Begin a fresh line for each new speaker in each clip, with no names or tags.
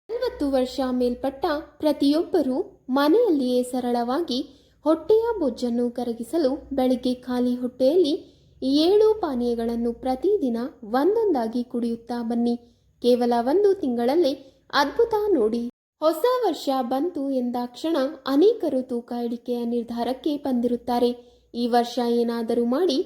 40 ವರ್ಷ ಮೇಲ್ಪಟ್ಟ ಪ್ರತಿಯೊಬ್ಬರೂ ಮನೆಯಲ್ಲಿಯೇ ಸರಳವಾಗಿ ಹೊಟ್ಟೆಯ ಬೊಜ್ಜನ್ನು ಕರಗಿಸಲು ಬೆಳಿಗ್ಗೆ ಖಾಲಿ ಹೊಟ್ಟೆಯಲ್ಲಿ ಈ 7 ಪಾನೀಯಗಳನ್ನು ಪ್ರತಿದಿನ ಒಂದೊಂದಾಗಿ ಕುಡಿಯುತ್ತಾ ಬನ್ನಿ. ಕೇವಲ 1 ತಿಂಗಳಲ್ಲೇ ಅದ್ಭುತ ನೋಡಿ. ಹೊಸ ವರ್ಷ ಬಂತು ಎಂದಾಕ್ಷಣ ಅನೇಕರು ತೂಕ ಇಳಿಕೆಯ ನಿರ್ಧಾರಕ್ಕೆ ಬಂದಿರುತ್ತಾರೆ. ಈ ವರ್ಷ ಏನಾದರೂ ಮಾಡಿ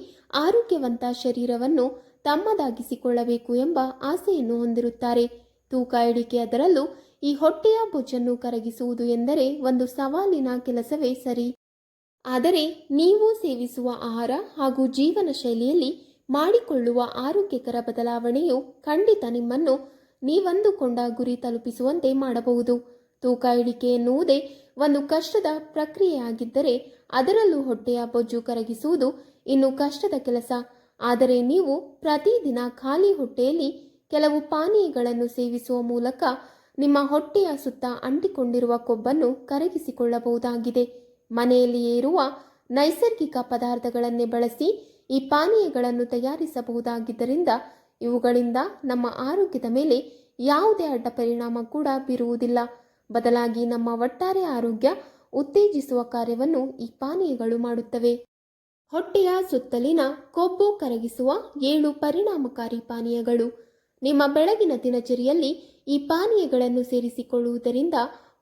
ಆರೋಗ್ಯವಂತ ಶರೀರವನ್ನು ತಮ್ಮದಾಗಿಸಿಕೊಳ್ಳಬೇಕು ಎಂಬ ಆಸೆಯನ್ನು ಹೊಂದಿರುತ್ತಾರೆ. ತೂಕ ಇಳಿಕೆ, ಅದರಲ್ಲೂ ಈ ಹೊಟ್ಟೆಯ ಬೊಜ್ಜನ್ನು ಕರಗಿಸುವುದು ಎಂದರೆ ಒಂದು ಸವಾಲಿನ ಕೆಲಸವೇ ಸರಿ. ಆದರೆ ನೀವು ಸೇವಿಸುವ ಆಹಾರ ಹಾಗೂ ಜೀವನ ಶೈಲಿಯಲ್ಲಿ ಮಾಡಿಕೊಳ್ಳುವ ಆರೋಗ್ಯಕರ ಬದಲಾವಣೆಯು ಖಂಡಿತ ನಿಮ್ಮನ್ನು ನೀವಂದುಕೊಂಡ ಗುರಿ ತಲುಪಿಸುವಂತೆ ಮಾಡಬಹುದು. ತೂಕ ಇಳಿಕೆ ಎನ್ನುವುದೇ ಒಂದು ಕಷ್ಟದ ಪ್ರಕ್ರಿಯೆಯಾಗಿದ್ದರೆ, ಅದರಲ್ಲೂ ಹೊಟ್ಟೆಯ ಬೊಜ್ಜು ಕರಗಿಸುವುದು ಇನ್ನು ಕಷ್ಟದ ಕೆಲಸ. ಆದರೆ ನೀವು ಪ್ರತಿದಿನ ಖಾಲಿ ಹೊಟ್ಟೆಯಲ್ಲಿ ಕೆಲವು ಪಾನೀಯಗಳನ್ನು ಸೇವಿಸುವ ಮೂಲಕ ನಿಮ್ಮ ಹೊಟ್ಟೆಯ ಸುತ್ತ ಅಂಟಿಕೊಂಡಿರುವ ಕೊಬ್ಬನ್ನು ಕರಗಿಸಿಕೊಳ್ಳಬಹುದಾಗಿದೆ. ಮನೆಯಲ್ಲಿಯೇ ಇರುವ ನೈಸರ್ಗಿಕ ಪದಾರ್ಥಗಳನ್ನೇ ಬಳಸಿ ಈ ಪಾನೀಯಗಳನ್ನು ತಯಾರಿಸಬಹುದಾಗಿದ್ದರಿಂದ ಇವುಗಳಿಂದ ನಮ್ಮ ಆರೋಗ್ಯದ ಮೇಲೆ ಯಾವುದೇ ಅಡ್ಡ ಪರಿಣಾಮ ಕೂಡ ಬೀರುವುದಿಲ್ಲ. ಬದಲಾಗಿ ನಮ್ಮ ಒಟ್ಟಾರೆ ಆರೋಗ್ಯ ಉತ್ತೇಜಿಸುವ ಕಾರ್ಯವನ್ನು ಈ ಪಾನೀಯಗಳು ಮಾಡುತ್ತವೆ. ಹೊಟ್ಟೆಯ ಸುತ್ತಲಿನ ಕೊಬ್ಬು ಕರಗಿಸುವ 7 ಪರಿಣಾಮಕಾರಿ ಪಾನೀಯಗಳು. ನಿಮ್ಮ ಬೆಳಗಿನ ದಿನಚರಿಯಲ್ಲಿ ಈ ಪಾನೀಯಗಳನ್ನು ಸೇರಿಸಿಕೊಳ್ಳುವುದರಿಂದ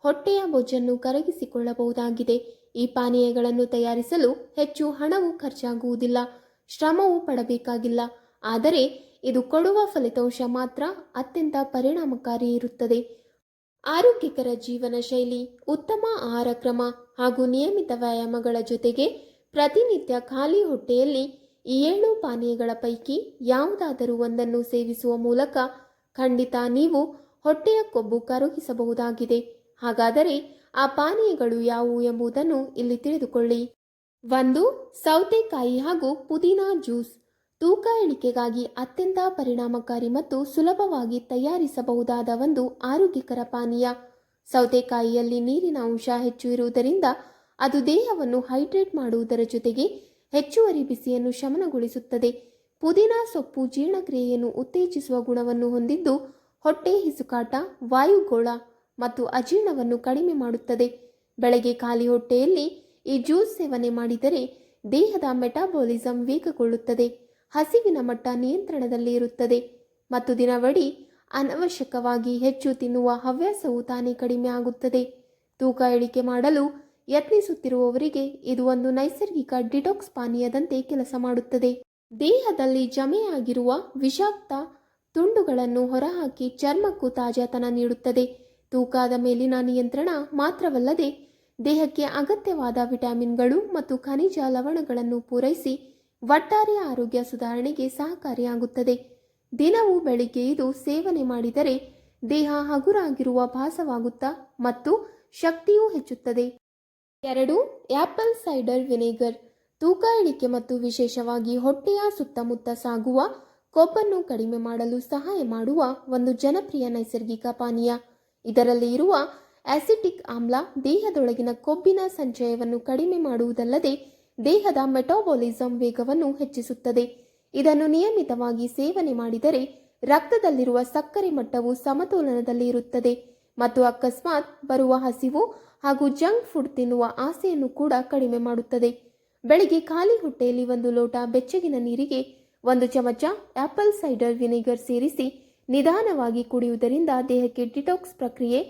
ಹೊಟ್ಟೆಯ ಬೊಜ್ಜನ್ನು ಕರಗಿಸಿಕೊಳ್ಳಬಹುದಾಗಿದೆ. ಈ ಪಾನೀಯಗಳನ್ನು ತಯಾರಿಸಲು ಹೆಚ್ಚು ಹಣವು ಖರ್ಚಾಗುವುದಿಲ್ಲ, ಶ್ರಮವೂ ಪಡಬೇಕಾಗಿಲ್ಲ. ಆದರೆ ಇದು ಕೊಡುವ ಫಲಿತಾಂಶ ಮಾತ್ರ ಅತ್ಯಂತ ಪರಿಣಾಮಕಾರಿ ಇರುತ್ತದೆ. ಆರೋಗ್ಯಕರ ಜೀವನ ಶೈಲಿ, ಉತ್ತಮ ಆಹಾರ ಕ್ರಮ ಹಾಗೂ ನಿಯಮಿತ ವ್ಯಾಯಾಮಗಳ ಜೊತೆಗೆ ಪ್ರತಿನಿತ್ಯ ಖಾಲಿ ಹೊಟ್ಟೆಯಲ್ಲಿ ಈ 7 ಪಾನೀಯಗಳ ಪೈಕಿ ಯಾವುದಾದರೂ ಒಂದನ್ನು ಸೇವಿಸುವ ಮೂಲಕ ಖಂಡಿತ ನೀವು ಹೊಟ್ಟೆಯ ಕೊಬ್ಬು ಕರಗಿಸಬಹುದಾಗಿದೆ. ಹಾಗಾದರೆ ಆ ಪಾನೀಯಗಳು ಯಾವುವು ಎಂಬುದನ್ನು ಇಲ್ಲಿ ತಿಳಿದುಕೊಳ್ಳಿ. 1. ಸೌತೆಕಾಯಿ ಹಾಗೂ ಪುದೀನಾ ಜ್ಯೂಸ್. ತೂಕ ಇಳಿಕೆಗಾಗಿ ಅತ್ಯಂತ ಪರಿಣಾಮಕಾರಿ ಮತ್ತು ಸುಲಭವಾಗಿ ತಯಾರಿಸಬಹುದಾದ ಒಂದು ಆರೋಗ್ಯಕರ ಪಾನೀಯ. ಸೌತೆಕಾಯಿಯಲ್ಲಿ ನೀರಿನ ಅಂಶ ಹೆಚ್ಚು ಇರುವುದರಿಂದ ಅದು ದೇಹವನ್ನು ಹೈಡ್ರೇಟ್ ಮಾಡುವುದರ ಜೊತೆಗೆ ಹೆಚ್ಚುವರಿ ಬಿಸಿಯನ್ನು ಶಮನಗೊಳಿಸುತ್ತದೆ. ಪುದೀನಾ ಸೊಪ್ಪು ಜೀರ್ಣಕ್ರಿಯೆಯನ್ನು ಉತ್ತೇಜಿಸುವ ಗುಣವನ್ನು ಹೊಂದಿದ್ದು ಹೊಟ್ಟೆ ಹಿಸುಕಾಟ, ವಾಯುಗೋಳ ಮತ್ತು ಅಜೀರ್ಣವನ್ನು ಕಡಿಮೆ ಮಾಡುತ್ತದೆ. ಬೆಳಗ್ಗೆ ಖಾಲಿ ಹೊಟ್ಟೆಯಲ್ಲಿ ಈ ಜ್ಯೂಸ್ ಸೇವನೆ ಮಾಡಿದರೆ ದೇಹದ ಮೆಟಾಬಾಲಿಸಂ ವೇಗಗೊಳ್ಳುತ್ತದೆ, ಹಸಿವಿನ ಮಟ್ಟ ನಿಯಂತ್ರಣದಲ್ಲಿ ಇರುತ್ತದೆ ಮತ್ತು ದಿನವಿಡೀ ಅನವಶ್ಯಕವಾಗಿ ಹೆಚ್ಚು ತಿನ್ನುವ ಹವ್ಯಾಸವು ತಾನೇ ಕಡಿಮೆ ಆಗುತ್ತದೆ. ತೂಕ ಇಳಿಕೆ ಮಾಡಲು ಯತ್ನಿಸುತ್ತಿರುವವರಿಗೆ ಇದು ಒಂದು ನೈಸರ್ಗಿಕ ಡಿಟಾಕ್ಸ್ ಪಾನೀಯದಂತೆ ಕೆಲಸ ಮಾಡುತ್ತದೆ. ದೇಹದಲ್ಲಿ ಜಮೆಯಾಗಿರುವ ವಿಷಾಕ್ತ ತುಂಡುಗಳನ್ನು ಹೊರಹಾಕಿ ಚರ್ಮಕ್ಕೂ ತಾಜಾತನ ನೀಡುತ್ತದೆ. ತೂಕದ ಮೇಲಿನ ನಿಯಂತ್ರಣ ಮಾತ್ರವಲ್ಲದೆ ದೇಹಕ್ಕೆ ಅಗತ್ಯವಾದ ವಿಟಮಿನ್ಗಳು ಮತ್ತು ಖನಿಜ ಲವಣಗಳನ್ನು ಪೂರೈಸಿ ಒಟ್ಟಾರೆ ಆರೋಗ್ಯ ಸುಧಾರಣೆಗೆ ಸಹಕಾರಿಯಾಗುತ್ತದೆ. ದಿನವೂ ಬೆಳಿಗ್ಗೆ ಇದು ಸೇವನೆ ಮಾಡಿದರೆ ದೇಹ ಹಗುರಾಗಿರುವ ಭಾಸವಾಗುತ್ತಾ ಮತ್ತು ಶಕ್ತಿಯೂ ಹೆಚ್ಚುತ್ತದೆ. 2. Apple cider vinegar. ತೂಕ ಇಳಿಕೆ ಮತ್ತು ವಿಶೇಷವಾಗಿ ಹೊಟ್ಟೆಯ ಸುತ್ತಮುತ್ತ ಸಾಗುವ ಕೊಬ್ಬನ್ನು ಕಡಿಮೆ ಮಾಡಲು ಸಹಾಯ ಮಾಡುವ ಒಂದು ಜನಪ್ರಿಯ ನೈಸರ್ಗಿಕ ಪಾನೀಯ. ಇದರಲ್ಲಿ ಇರುವ ಆಸಿಟಿಕ್ ಆಮ್ಲ ದೇಹದೊಳಗಿನ ಕೊಬ್ಬಿನ ಸಂಚಯವನ್ನು ಕಡಿಮೆ ಮಾಡುವುದಲ್ಲದೆ ದೇಹದ ಮೆಟಾಬಾಲಿಸಂ ವೇಗವನ್ನು ಹೆಚ್ಚಿಸುತ್ತದೆ. ಇದನ್ನು ನಿಯಮಿತವಾಗಿ ಸೇವನೆ ಮಾಡಿದರೆ ರಕ್ತದಲ್ಲಿರುವ ಸಕ್ಕರೆ ಮಟ್ಟವು ಸಮತೋಲನದಲ್ಲಿ ಇರುತ್ತದೆ ಮತ್ತು ಅಕಸ್ಮಾತ್ ಬರುವ ಹಸಿವು ಹಾಗೂ ಜಂಕ್ ಫುಡ್ ತಿನ್ನುವ ಆಸೆಯನ್ನು ಕೂಡ ಕಡಿಮೆ ಮಾಡುತ್ತದೆ. ಬೆಳಿಗ್ಗೆ ಖಾಲಿ ಹೊಟ್ಟೆಯಲ್ಲಿ 1 ಲೋಟ ಬೆಚ್ಚಗಿನ ನೀರಿಗೆ 1 ಚಮಚ ಆಪಲ್ ಸೈಡರ್ ವಿನೆಗರ್ ಸೇರಿಸಿ ನಿಧಾನವಾಗಿ ಕುಡಿಯುವುದರಿಂದ ದೇಹಕ್ಕೆ ಡಿಟಾಕ್ಸ್ ಪ್ರಕ್ರಿಯೆ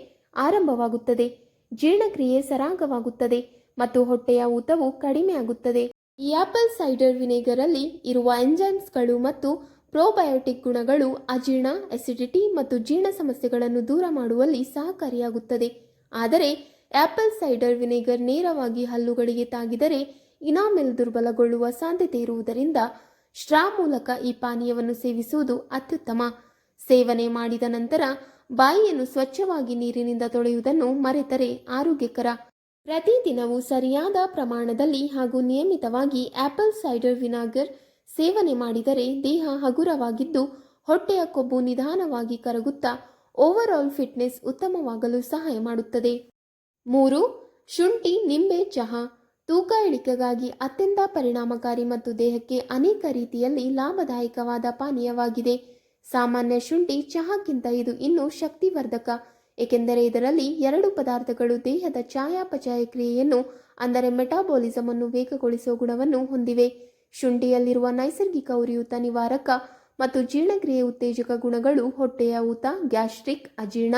ಆರಂಭವಾಗುತ್ತದೆ, ಜೀರ್ಣಕ್ರಿಯೆ ಸರಾಗವಾಗುತ್ತದೆ ಮತ್ತು ಹೊಟ್ಟೆಯ ಊತವು ಕಡಿಮೆಯಾಗುತ್ತದೆ. ಈ ಆಪಲ್ ಸೈಡರ್ ವಿನೆಗರ್ ಅಲ್ಲಿ ಇರುವ ಎಂಜೈಮ್ಸ್ಗಳು ಮತ್ತು ಪ್ರೋಬಯೋಟಿಕ್ ಗುಣಗಳು ಅಜೀರ್ಣ, ಅಸಿಡಿಟಿ ಮತ್ತು ಜೀರ್ಣ ಸಮಸ್ಯೆಗಳನ್ನು ದೂರ ಮಾಡುವಲ್ಲಿ ಸಹಕಾರಿಯಾಗುತ್ತದೆ. ಆದರೆ ಆಪಲ್ ಸೈಡರ್ ವಿನೆಗರ್ ನೇರವಾಗಿ ಹಲ್ಲುಗಳಿಗೆ ತಾಗಿದರೆ ಇನಾಮೆಲ್ ದುರ್ಬಲಗೊಳ್ಳುವ ಸಾಧ್ಯತೆ ಇರುವುದರಿಂದ ಸ್ಟ್ರಾ ಮೂಲಕ ಈ ಪಾನೀಯವನ್ನು ಸೇವಿಸುವುದು ಅತ್ಯುತ್ತಮ. ಸೇವನೆ ಮಾಡಿದ ನಂತರ ಬಾಯಿಯನ್ನು ಸ್ವಚ್ಛವಾಗಿ ನೀರಿನಿಂದ ತೊಳೆಯುವುದನ್ನು ಮರೆತರೆ ಆರೋಗ್ಯಕರ. ಪ್ರತಿದಿನವೂ ಸರಿಯಾದ ಪ್ರಮಾಣದಲ್ಲಿ ಹಾಗೂ ನಿಯಮಿತವಾಗಿ ಆಪಲ್ ಸೈಡರ್ ವಿನೆಗರ್ ಸೇವನೆ ಮಾಡಿದರೆ ದೇಹ ಹಗುರವಾಗಿದ್ದು ಹೊಟ್ಟೆಯ ಕೊಬ್ಬು ನಿಧಾನವಾಗಿ ಕರಗುತ್ತಾ ಓವರ್ ಫಿಟ್ನೆಸ್ ಉತ್ತಮವಾಗಲು ಸಹಾಯ ಮಾಡುತ್ತದೆ. 3. ಶುಂಠಿ ನಿಂಬೆ ಚಹಾ. ತೂಕ ಇಳಿಕೆಗಾಗಿ ಅತ್ಯಂತ ಪರಿಣಾಮಕಾರಿ ಮತ್ತು ದೇಹಕ್ಕೆ ಅನೇಕ ರೀತಿಯಲ್ಲಿ ಲಾಭದಾಯಕವಾದ ಪಾನೀಯವಾಗಿದೆ. ಸಾಮಾನ್ಯ ಶುಂಠಿ ಚಹಾಕ್ಕಿಂತ ಇದು ಇನ್ನೂ ಶಕ್ತಿವರ್ಧಕ, ಏಕೆಂದರೆ ಇದರಲ್ಲಿ 2 ಪದಾರ್ಥಗಳು ದೇಹದ ಚಯಾಪಚಯ ಕ್ರಿಯೆಯನ್ನು ಅಂದರೆ ಮೆಟಾಬಾಲಿಸಮ್ ಅನ್ನು ವೇಗಗೊಳಿಸುವ ಗುಣವನ್ನು ಹೊಂದಿವೆ. ಶುಂಠಿಯಲ್ಲಿರುವ ನೈಸರ್ಗಿಕ ಉರಿಯೂತ ನಿವಾರಕ ಮತ್ತು ಜೀರ್ಣಕ್ರಿಯೆ ಉತ್ತೇಜಕ ಗುಣಗಳು ಹೊಟ್ಟೆಯ ಊತ, ಗ್ಯಾಸ್ಟ್ರಿಕ್, ಅಜೀರ್ಣ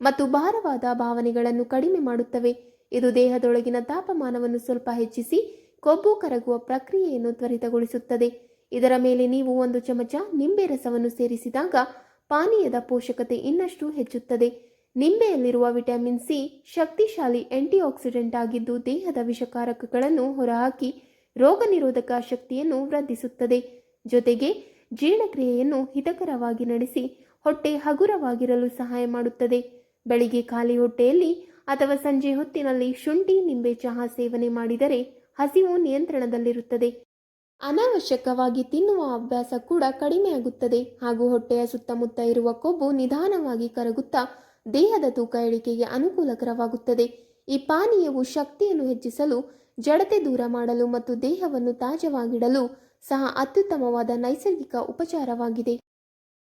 ಮತ್ತು ಭಾರವಾದ ಭಾವನೆಗಳನ್ನು ಕಡಿಮೆ ಮಾಡುತ್ತವೆ. ಇದು ದೇಹದೊಳಗಿನ ತಾಪಮಾನವನ್ನು ಸ್ವಲ್ಪ ಹೆಚ್ಚಿಸಿ ಕೊಬ್ಬು ಕರಗುವ ಪ್ರಕ್ರಿಯೆಯನ್ನು ತ್ವರಿತಗೊಳಿಸುತ್ತದೆ. ಇದರ ಮೇಲೆ ನೀವು 1 ಚಮಚ ನಿಂಬೆ ರಸವನ್ನು ಸೇರಿಸಿದಾಗ ಪಾನೀಯದ ಪೋಷಕತೆ ಇನ್ನಷ್ಟು ಹೆಚ್ಚುತ್ತದೆ. ನಿಂಬೆಯಲ್ಲಿರುವ ವಿಟಮಿನ್ ಸಿ ಶಕ್ತಿಶಾಲಿ ಆಂಟಿಆಕ್ಸಿಡೆಂಟ್ ಆಗಿದ್ದು ದೇಹದ ವಿಷಕಾರಕಗಳನ್ನು ಹೊರಹಾಕಿ ರೋಗ ನಿರೋಧಕ ಶಕ್ತಿಯನ್ನು ವೃದ್ಧಿಸುತ್ತದೆ. ಜೊತೆಗೆ ಜೀರ್ಣಕ್ರಿಯೆಯನ್ನು ಹಿತಕರವಾಗಿ ನಡೆಸಿ ಹೊಟ್ಟೆ ಹಗುರವಾಗಿರಲು ಸಹಾಯ ಮಾಡುತ್ತದೆ. ಬೆಳಿಗ್ಗೆ ಖಾಲಿ ಹೊಟ್ಟೆಯಲ್ಲಿ ಅಥವಾ ಸಂಜೆ ಹೊತ್ತಿನಲ್ಲಿ ಶುಂಠಿ ನಿಂಬೆ ಚಹಾ ಸೇವನೆ ಮಾಡಿದರೆ ಹಸಿವು ನಿಯಂತ್ರಣದಲ್ಲಿರುತ್ತದೆ. ಅನಾವಶ್ಯಕವಾಗಿ ತಿನ್ನುವ ಅಭ್ಯಾಸ ಕೂಡ ಕಡಿಮೆಯಾಗುತ್ತದೆ ಹಾಗೂ ಹೊಟ್ಟೆಯ ಸುತ್ತಮುತ್ತ ಇರುವ ಕೊಬ್ಬು ನಿಧಾನವಾಗಿ ಕರಗುತ್ತಾ ದೇಹದ ತೂಕ ಇಳಿಕೆಗೆ ಅನುಕೂಲಕರವಾಗುತ್ತದೆ. ಈ ಪಾನೀಯವು ಶಕ್ತಿಯನ್ನು ಹೆಚ್ಚಿಸಲು, ಜಡತೆ ದೂರ ಮಾಡಲು ಮತ್ತು ದೇಹವನ್ನು ತಾಜಾವಾಗಿಡಲು ಸಹ ಅತ್ಯುತ್ತಮವಾದ ನೈಸರ್ಗಿಕ ಉಪಚಾರವಾಗಿದೆ.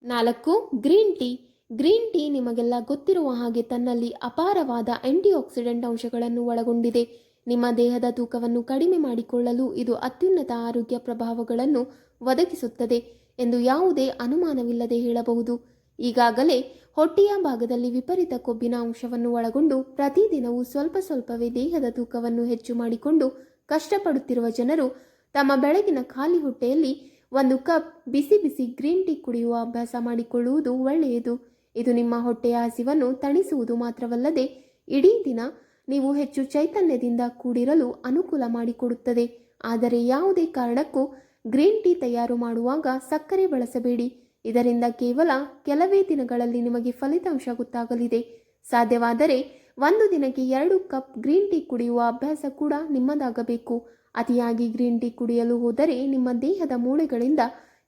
4. Green tea. ಗ್ರೀನ್ ಟೀ ನಿಮಗೆಲ್ಲ ಗೊತ್ತಿರುವ ಹಾಗೆ ತನ್ನಲ್ಲಿ ಅಪಾರವಾದ ಆಂಟಿಆಕ್ಸಿಡೆಂಟ್ ಅಂಶಗಳನ್ನು ಒಳಗೊಂಡಿದೆ. ನಿಮ್ಮ ದೇಹದ ತೂಕವನ್ನು ಕಡಿಮೆ ಮಾಡಿಕೊಳ್ಳಲು ಇದು ಅತ್ಯುನ್ನತ ಆರೋಗ್ಯ ಪ್ರಭಾವಗಳನ್ನು ಒದಗಿಸುತ್ತದೆ ಎಂದು ಯಾವುದೇ ಅನುಮಾನವಿಲ್ಲದೆ ಹೇಳಬಹುದು. ಈಗಾಗಲೇ ಹೊಟ್ಟೆಯ ಭಾಗದಲ್ಲಿ ವಿಪರೀತ ಕೊಬ್ಬಿನ ಅಂಶವನ್ನು ಒಳಗೊಂಡು ಪ್ರತಿದಿನವೂ ಸ್ವಲ್ಪ ಸ್ವಲ್ಪವೇ ದೇಹದ ತೂಕವನ್ನು ಹೆಚ್ಚು ಮಾಡಿಕೊಂಡು ಕಷ್ಟಪಡುತ್ತಿರುವ ಜನರು ತಮ್ಮ ಬೆಳಗಿನ ಖಾಲಿ ಹೊಟ್ಟೆಯಲ್ಲಿ 1 ಕಪ್ ಬಿಸಿ ಬಿಸಿ ಗ್ರೀನ್ ಟೀ ಕುಡಿಯುವ ಅಭ್ಯಾಸ ಮಾಡಿಕೊಳ್ಳುವುದು ಒಳ್ಳೆಯದು. ಇದು ನಿಮ್ಮ ಹೊಟ್ಟೆಯ ಹಸಿವನ್ನು ತಣಿಸುವುದು ಮಾತ್ರವಲ್ಲದೆ ಇಡೀ ದಿನ ನೀವು ಹೆಚ್ಚು ಚೈತನ್ಯದಿಂದ ಕೂಡಿರಲು ಅನುಕೂಲ ಮಾಡಿಕೊಡುತ್ತದೆ. ಆದರೆ ಯಾವುದೇ ಕಾರಣಕ್ಕೂ ಗ್ರೀನ್ ಟೀ ತಯಾರು ಮಾಡುವಾಗ ಸಕ್ಕರೆ ಬಳಸಬೇಡಿ. ಇದರಿಂದ ಕೇವಲ ಕೆಲವೇ ದಿನಗಳಲ್ಲಿ ನಿಮಗೆ ಫಲಿತಾಂಶ ಗೊತ್ತಾಗಲಿದೆ. ಸಾಧ್ಯವಾದರೆ 1 ದಿನಕ್ಕೆ 2 ಕಪ್ ಗ್ರೀನ್ ಟೀ ಕುಡಿಯುವ ಅಭ್ಯಾಸ ಕೂಡ ನಿಮ್ಮದಾಗಬೇಕು. ಅತಿಯಾಗಿ ಗ್ರೀನ್ ಟೀ ಕುಡಿಯಲು ಹೋದರೆ ನಿಮ್ಮ ದೇಹದ ಮೂಳೆಗಳಿಂದ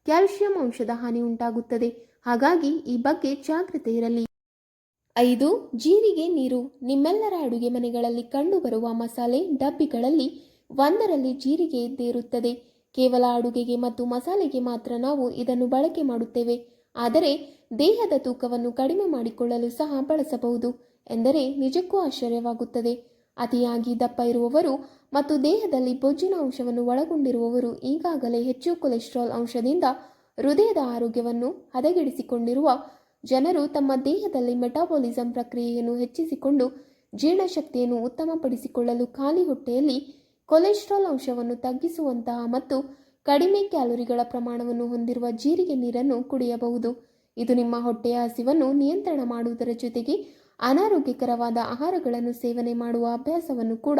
ಕ್ಯಾಲ್ಸಿಯಂ ಅಂಶದ ಹಾನಿ ಉಂಟಾಗುತ್ತದೆ. ಹಾಗಾಗಿ ಈ ಬಗ್ಗೆ ಜಾಗೃತೆ ಇರಲಿ. 5. ಜೀರಿಗೆ ನೀರು. ನಿಮ್ಮೆಲ್ಲರ ಅಡುಗೆ ಮನೆಗಳಲ್ಲಿ ಕಂಡುಬರುವ ಮಸಾಲೆ ಡಬ್ಬಿಗಳಲ್ಲಿ ಒಂದರಲ್ಲಿ ಜೀರಿಗೆ ಇದ್ದೇ ಇರುತ್ತದೆ. ಕೇವಲ ಅಡುಗೆಗೆ ಮತ್ತು ಮಸಾಲೆಗೆ ಮಾತ್ರ ನಾವು ಇದನ್ನು ಬಳಕೆ ಮಾಡುತ್ತೇವೆ. ಆದರೆ ದೇಹದ ತೂಕವನ್ನು ಕಡಿಮೆ ಮಾಡಿಕೊಳ್ಳಲು ಸಹ ಬಳಸಬಹುದು ಎಂದರೆ ನಿಜಕ್ಕೂ ಆಶ್ಚರ್ಯವಾಗುತ್ತದೆ. ಅತಿಯಾಗಿ ದಪ್ಪ ಇರುವವರು ಮತ್ತು ದೇಹದಲ್ಲಿ ಬೊಜ್ಜಿನ ಅಂಶವನ್ನು ಒಳಗೊಂಡಿರುವವರು ಈಗಾಗಲೇ ಹೆಚ್ಚು ಕೊಲೆಸ್ಟ್ರಾಲ್ ಅಂಶದಿಂದ ಹೃದಯದ ಆರೋಗ್ಯವನ್ನು ಹದಗೆಡಿಸಿಕೊಂಡಿರುವ ಜನರು ತಮ್ಮ ದೇಹದಲ್ಲಿ ಮೆಟಾಬಾಲಿಸಮ್ ಪ್ರಕ್ರಿಯೆಯನ್ನು ಹೆಚ್ಚಿಸಿಕೊಂಡು ಜೀರ್ಣಶಕ್ತಿಯನ್ನು ಉತ್ತಮಪಡಿಸಿಕೊಳ್ಳಲು ಖಾಲಿ ಹೊಟ್ಟೆಯಲ್ಲಿ ಕೊಲೆಸ್ಟ್ರಾಲ್ ಅಂಶವನ್ನು ತಗ್ಗಿಸುವಂತಹ ಮತ್ತು ಕಡಿಮೆ ಕ್ಯಾಲೋರಿಗಳ ಪ್ರಮಾಣವನ್ನು ಹೊಂದಿರುವ ಜೀರಿಗೆ ನೀರನ್ನು ಕುಡಿಯಬಹುದು. ಇದು ನಿಮ್ಮ ಹೊಟ್ಟೆಯ ಹಸಿವನ್ನು ನಿಯಂತ್ರಣ ಮಾಡುವುದರ ಜೊತೆಗೆ ಅನಾರೋಗ್ಯಕರವಾದ ಆಹಾರಗಳನ್ನು ಸೇವನೆ ಮಾಡುವ ಅಭ್ಯಾಸವನ್ನು ಕೂಡ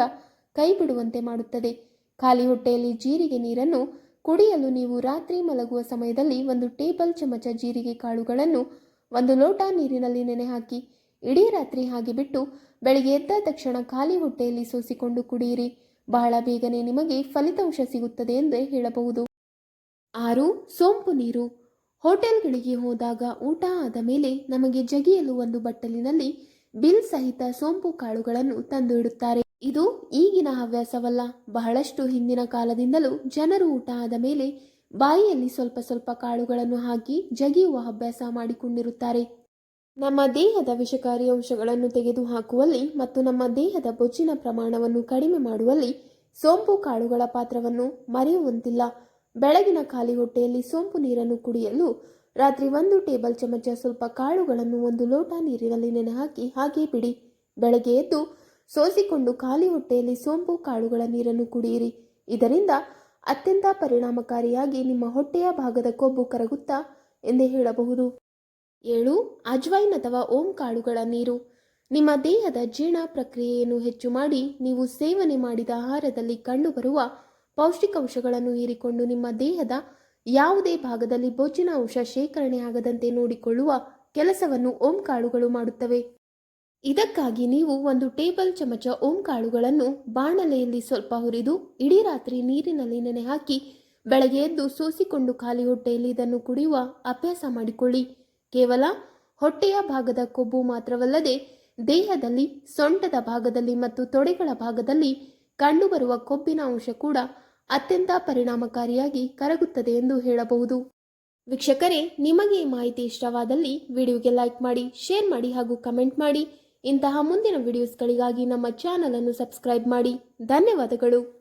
ಕೈಬಿಡುವಂತೆ ಮಾಡುತ್ತದೆ. ಖಾಲಿ ಹೊಟ್ಟೆಯಲ್ಲಿ ಜೀರಿಗೆ ನೀರನ್ನು ಕುಡಿಯಲು ನೀವು ರಾತ್ರಿ ಮಲಗುವ ಸಮಯದಲ್ಲಿ 1 ಟೇಬಲ್ ಚಮಚ ಜೀರಿಗೆ ಕಾಳುಗಳನ್ನು 1 ಲೋಟ ನೀರಿನಲ್ಲಿ ನೆನೆ ಹಾಕಿ ಇಡೀ ರಾತ್ರಿ ಹಾಗೆ ಬಿಟ್ಟು ಬೆಳಿಗ್ಗೆ ಎದ್ದ ತಕ್ಷಣ ಖಾಲಿ ಹೊಟ್ಟೆಯಲ್ಲಿ ಸೋಸಿಕೊಂಡು ಕುಡಿಯಿರಿ. ಬಹಳ ಬೇಗನೆ ನಿಮಗೆ ಫಲಿತಾಂಶ ಸಿಗುತ್ತದೆ ಎಂದೇ ಹೇಳಬಹುದು. 6. ಸೋಂಪು ನೀರು. ಹೋಟೆಲ್ಗಳಿಗೆ ಹೋದಾಗ ಊಟ ಆದ ಮೇಲೆ ನಮಗೆ ಜಗಿಯಲು 1 ಬಟ್ಟಲಿನಲ್ಲಿ ಬಿಲ್ ಸಹಿತ ಸೋಂಪು ಕಾಳುಗಳನ್ನು ತಂದು ಇಡುತ್ತಾರೆ. ಇದು ಈಗಿನ ಹವ್ಯಾಸವಲ್ಲ. ಬಹಳಷ್ಟು ಹಿಂದಿನ ಕಾಲದಿಂದಲೂ ಜನರು ಊಟ ಆದ ಮೇಲೆ ಬಾಯಿಯಲ್ಲಿ ಸ್ವಲ್ಪ ಸ್ವಲ್ಪ ಕಾಳುಗಳನ್ನು ಹಾಕಿ ಜಗಿಯುವ ಅಭ್ಯಾಸ ಮಾಡಿಕೊಂಡಿರುತ್ತಾರೆ. ನಮ್ಮ ದೇಹದ ವಿಷಕಾರಿ ಅಂಶಗಳನ್ನು ತೆಗೆದುಹಾಕುವಲ್ಲಿ ಮತ್ತು ನಮ್ಮ ದೇಹದ ಬೊಜ್ಜಿನ ಪ್ರಮಾಣವನ್ನು ಕಡಿಮೆ ಮಾಡುವಲ್ಲಿ ಸೋಂಪು ಕಾಳುಗಳ ಪಾತ್ರವನ್ನು ಮರೆಯುವಂತಿಲ್ಲ. ಬೆಳಗಿನ ಖಾಲಿ ಹೊಟ್ಟೆಯಲ್ಲಿ ಸೋಂಪು ನೀರನ್ನು ಕುಡಿಯಲು ರಾತ್ರಿ 1 ಟೇಬಲ್ ಚಮಚ ಸ್ವಲ್ಪ ಕಾಳುಗಳನ್ನು 1 ಲೋಟ ನೀರಿನಲ್ಲಿ ನೆನೆ ಹಾಕಿ ಹಾಗೆ ಬಿಡಿ. ಬೆಳಗ್ಗೆ ಎದ್ದು ಸೋಸಿಕೊಂಡು ಖಾಲಿ ಹೊಟ್ಟೆಯಲ್ಲಿ ಸೋಂಪು ಕಾಳುಗಳ ನೀರನ್ನು ಕುಡಿಯಿರಿ. ಇದರಿಂದ ಅತ್ಯಂತ ಪರಿಣಾಮಕಾರಿಯಾಗಿ ನಿಮ್ಮ ಹೊಟ್ಟೆಯ ಭಾಗದ ಕೊಬ್ಬು ಕರಗುತ್ತಾ ಎಂದೇ ಹೇಳಬಹುದು. 7. ಅಜ್ವೈನ್ ಅಥವಾ ಓಂ ಕಾಳುಗಳ ನೀರು. ನಿಮ್ಮ ದೇಹದ ಜೀರ್ಣ ಪ್ರಕ್ರಿಯೆಯನ್ನು ಹೆಚ್ಚು ಮಾಡಿ ನೀವು ಸೇವನೆ ಮಾಡಿದ ಆಹಾರದಲ್ಲಿ ಕಂಡುಬರುವ ಪೌಷ್ಟಿಕಾಂಶಗಳನ್ನು ಹೀರಿಕೊಂಡು ನಿಮ್ಮ ದೇಹದ ಯಾವುದೇ ಭಾಗದಲ್ಲಿ ಬೊಜ್ಜಿನ ಅಂಶ ಶೇಖರಣೆಯಾಗದಂತೆ ನೋಡಿಕೊಳ್ಳುವ ಕೆಲಸವನ್ನು ಓಂ ಕಾಳುಗಳು ಮಾಡುತ್ತವೆ. ಇದಕ್ಕಾಗಿ ನೀವು 1 ಟೇಬಲ್ ಚಮಚ ಓಂ ಕಾಳುಗಳನ್ನು ಬಾಣಲೆಯಲ್ಲಿ ಸ್ವಲ್ಪ ಹುರಿದು ಇಡೀ ರಾತ್ರಿ ನೀರಿನಲ್ಲಿ ನೆನೆ ಹಾಕಿ ಬೆಳಗ್ಗೆ ಎದ್ದು ಸೋಸಿಕೊಂಡು ಖಾಲಿ ಹೊಟ್ಟೆಯಲ್ಲಿ ಇದನ್ನು ಕುಡಿಯುವ ಅಭ್ಯಾಸ ಮಾಡಿಕೊಳ್ಳಿ. ಕೇವಲ ಹೊಟ್ಟೆಯ ಭಾಗದ ಕೊಬ್ಬು ಮಾತ್ರವಲ್ಲದೆ ದೇಹದಲ್ಲಿ ಸೊಂಟದ ಭಾಗದಲ್ಲಿ ಮತ್ತು ತೊಡೆಗಳ ಭಾಗದಲ್ಲಿ ಕಂಡುಬರುವ ಕೊಬ್ಬಿನ ಅಂಶ ಕೂಡ ಅತ್ಯಂತ ಪರಿಣಾಮಕಾರಿಯಾಗಿ ಕರಗುತ್ತದೆ ಎಂದು ಹೇಳಬಹುದು. ವೀಕ್ಷಕರೇ, ನಿಮಗೆ ಈ ಮಾಹಿತಿ ಇಷ್ಟವಾದಲ್ಲಿ ವಿಡಿಯೋಗೆ ಲೈಕ್ ಮಾಡಿ, ಶೇರ್ ಮಾಡಿ ಹಾಗೂ ಕಮೆಂಟ್ ಮಾಡಿ. ಇಂತಹ ಮುಂದಿನ ವಿಡಿಯೋಸ್ಗಳಿಗಾಗಿ ನಮ್ಮ ಚಾನಲನ್ನು ಸಬ್ಸ್ಕ್ರೈಬ್ ಮಾಡಿ. ಧನ್ಯವಾದಗಳು.